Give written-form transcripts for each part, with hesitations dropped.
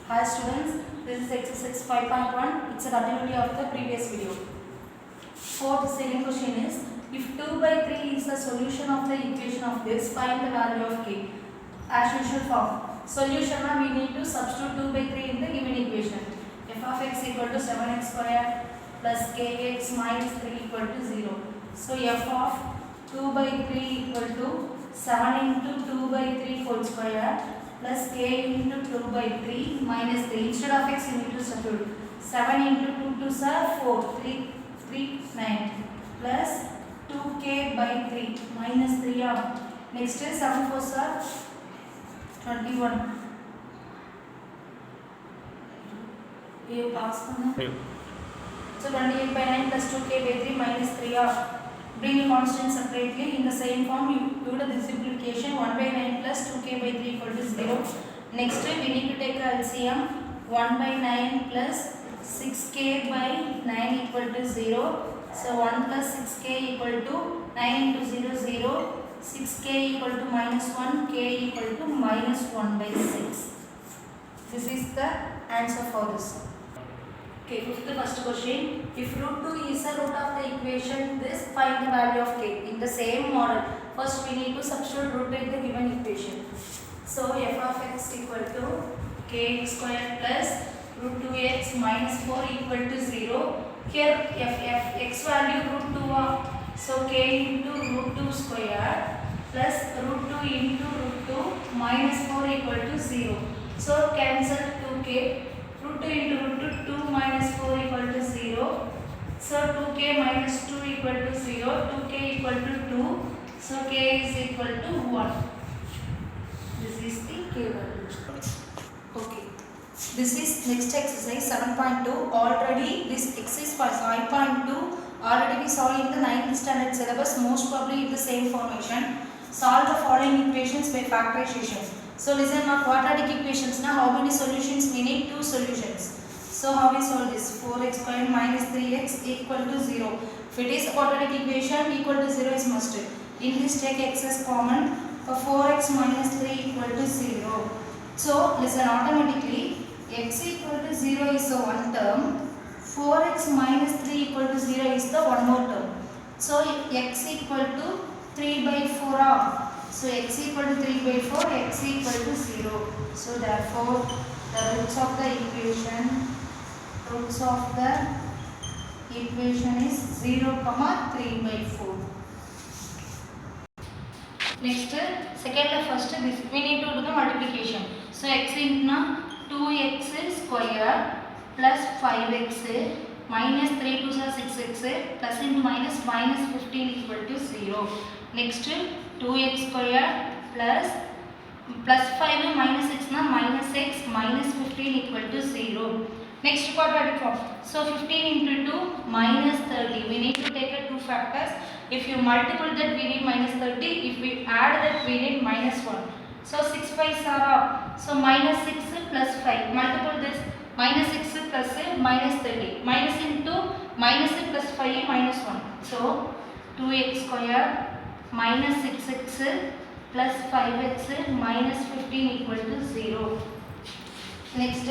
Hi students, this is exercise 5.1. It's a continuity of the previous video. Fourth second question is, if 2 by 3 is the solution of the equation of this, find the value of k. As usual form. Solution we need to substitute 2 by 3 in the given equation. F of x equal to 7x square plus kx minus 3 equal to 0. So f of 2 by 3 equal to 7 into 2 by 3 whole square plus k into 2 by 3 minus 3. Instead of x you need to substitute 7 into 2 to 4, 3, 9 plus 2k by 3 minus 3 up. Next is 7 4 21. You pass so 28 by 9 plus 2k by 3 minus 3 up. Bring a constant separately in the same form. You do the simplification 1 by 9 plus 2k by 3 equal to 0. Next we need to take a LCM 1 by 9 plus 6k by 9 equal to 0. So 1 plus 6k equal to 9 into 0 0. 6k equal to minus 1, k equal to minus 1 by 6. This is the answer for this. Okay, first question. If root 2 is a root of the equation, this find the value of k. In the same model, first we need to substitute root in the given equation. So f of x equal to kx square plus root 2x minus 4 equal to 0. Here x value root 2 so k into root 2 square plus root 2 into root 2 minus 4 equal to 0. So cancel 2k. Root 2 into root 2 minus 4 equal to 0. So 2k minus 2 equal to 0. 2k equal to 2. So k is equal to 1. This is the k value. Okay. This is next exercise 7.2. Already this exercise 5.2 already we saw in the 9th standard syllabus, most probably in the same formation. Solve the following equations by factorization. So listen now, quadratic equations now how many solutions we need? 2 solutions. So how we solve this? 4x squared minus 3x equal to 0. If it is a quadratic equation, equal to 0 is must. In this take x as common. For 4x minus 3 equal to 0. So listen, automatically x equal to 0 is the one term. 4x minus 3 equal to 0 is the one more term. So x equal to 3 by 4 So x equal to 3 by 4, x equal to 0. So therefore, the roots of the equation is 0, 3 by 4. Next, second first this we need to do the multiplication. So x into 2x square plus 5x minus 3 to 6x plus into minus 15 equal to 0. Next 2x square plus 5 minus 6 minus x minus 15 equal to 0. Next quadratic form. So 15 into 2 minus 30. We need to take 2 factors. If you multiply that we need minus 30. If we add that we need minus 1. So 6 5s are up. So minus 6 plus 5. Multiple this minus 6 plus minus 30. Minus into minus plus 5 minus 1. So 2x square minus 6x plus 5x minus 15 equal to 0. Next,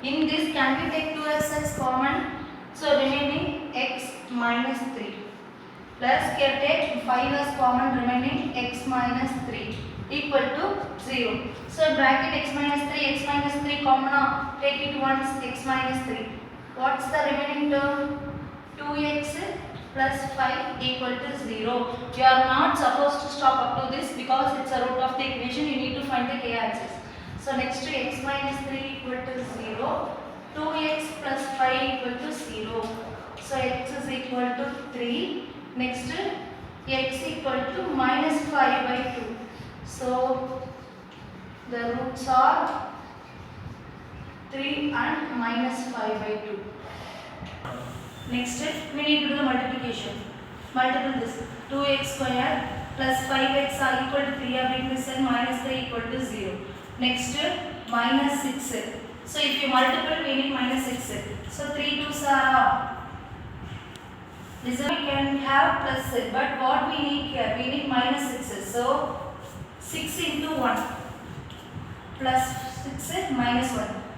in this can we take 2x as common? So remaining x minus 3 plus can take 5 as common, remaining x minus 3 equal to 0. So bracket x minus 3 common, take it once, x minus 3. What's the remaining term? 2x plus 5 equal to 0. You are not supposed to stop up to this because it's a root of the equation. You need to find the k-axis. So next to x minus 3 equal to 0. 2x plus 5 equal to 0. So x is equal to 3. Next x equal to minus 5 by 2. So the roots are 3 and minus 5 by 2. Next we need to do the multiplication. Multiple this 2x square plus 5x are equal to 3 are being written minus 3 equal to 0. Next minus 6. So if you multiply we need minus 6. So 3 2s are up. This we can have plus but what we need here? We need minus 6. So 6 into 1 plus 6 minus 1.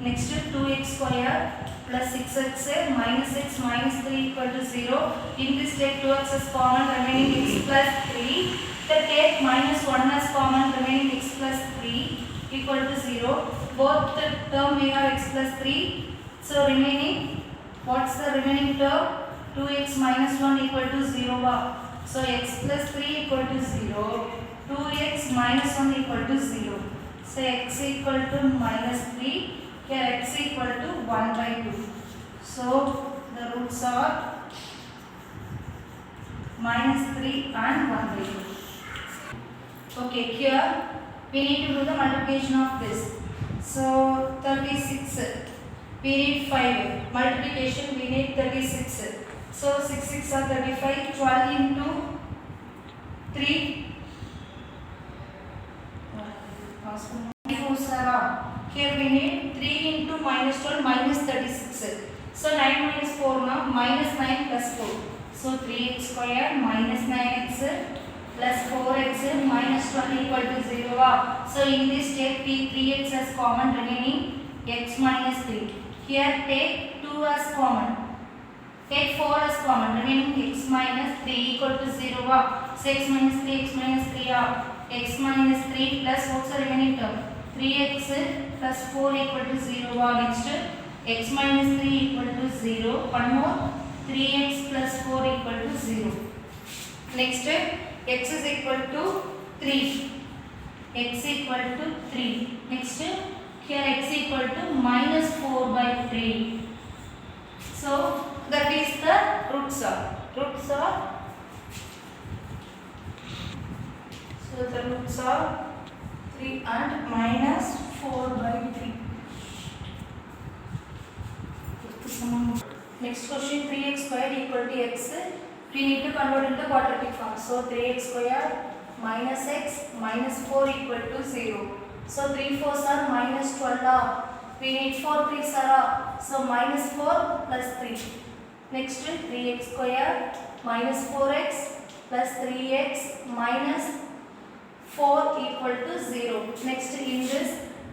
Next 2x square plus 6x minus x minus 3 equal to 0. In this take 2x as common, remaining x plus 3. Then take minus 1 as common, remaining x plus 3 equal to 0. Both the term we have x plus 3. So remaining, what's the remaining term? 2x minus 1 equal to 0. So x plus 3 equal to 0. 2x minus 1 equal to 0. So x equal to minus 3. Here x equal to 1 by 2. So the roots are minus 3 and 1 by 2. Okay, here we need to do the multiplication of this. So 36, we need 5. Multiplication we need 36. So 6 6 are 35. 12 into 3. Here we need 3 into minus 12 minus 36. So 9 minus 4 now minus 9 plus 4. So 3x square minus 9x plus 4x minus 12 equal to 0. So in this take 3x as common, remaining x minus 3. Here take 2 as common. Take 4 as common, remaining x minus 3 equal to 0. So x minus 3, x minus 3 x minus 3 plus what's the remaining term? 3x plus 4 equal to 0. Next x minus 3 equal to 0. One more 3x plus 4 equal to 0. Next x is equal to 3. X equal to 3. Next here x equal to minus 4 by 3. So that is the roots are. So the roots are 3 and minus 4 by 3. Next question, 3x squared equal to x. We need to convert into quadratic form. So 3x squared minus x minus 4 equal to 0. So 3 4s are minus 12. We need 4 3s are. So minus 4 plus 3. Next 3x squared minus 4x plus 3x minus 4 equal to 0. Next in this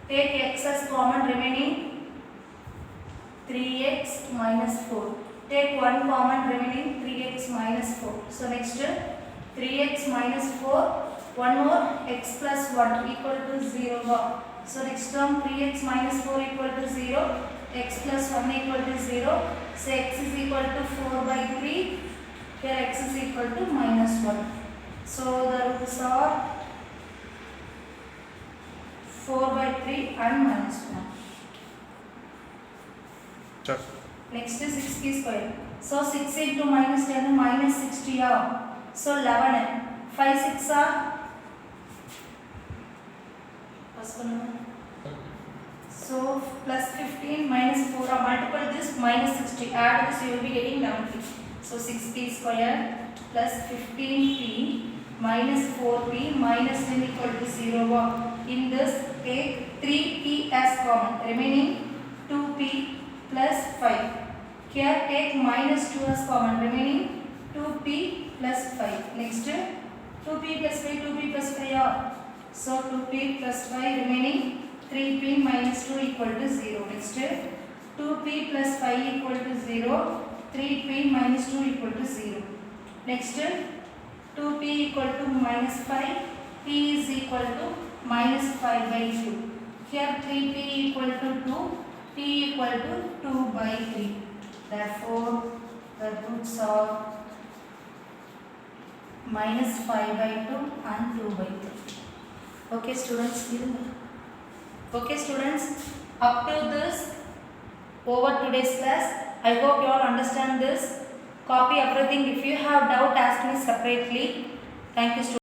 take x as common, remaining 3x minus 4. Take 1 common, remaining 3x minus 4. So next 3x minus 4. One more x plus 1 equal to 0. So next term 3x minus 4 equal to 0. X plus 1 equal to 0. So x is equal to 4 by 3. Here x is equal to minus 1. So the roots are 4 by 3 and minus 1. Sure. Next is 6p square. So 6 into minus 10 minus 60. So 11. 5 6 are. So plus 15 minus 4 are multiple this minus 60. Add this you will be getting 11p. So 6p square plus 15p minus 4p minus 10 equal to 0. In this take 3p as common, remaining 2p plus 5. Here take minus 2 as common, remaining 2p plus 5. Next 2p plus 5, 2p plus 5. So 2p plus 5 remaining 3p minus 2 equal to 0. Next 2p plus 5 equal to 0. 3p minus 2 equal to 0. Next 2p equal to minus 5. P is equal to minus 5 by 2. Here 3p equal to 2. P equal to 2 by 3. Therefore the roots are minus 5 by 2 and 2 by 3. Okay students, up to this over today's class. I hope you all understand this. Copy everything. If you have doubt, ask me separately. Thank you students.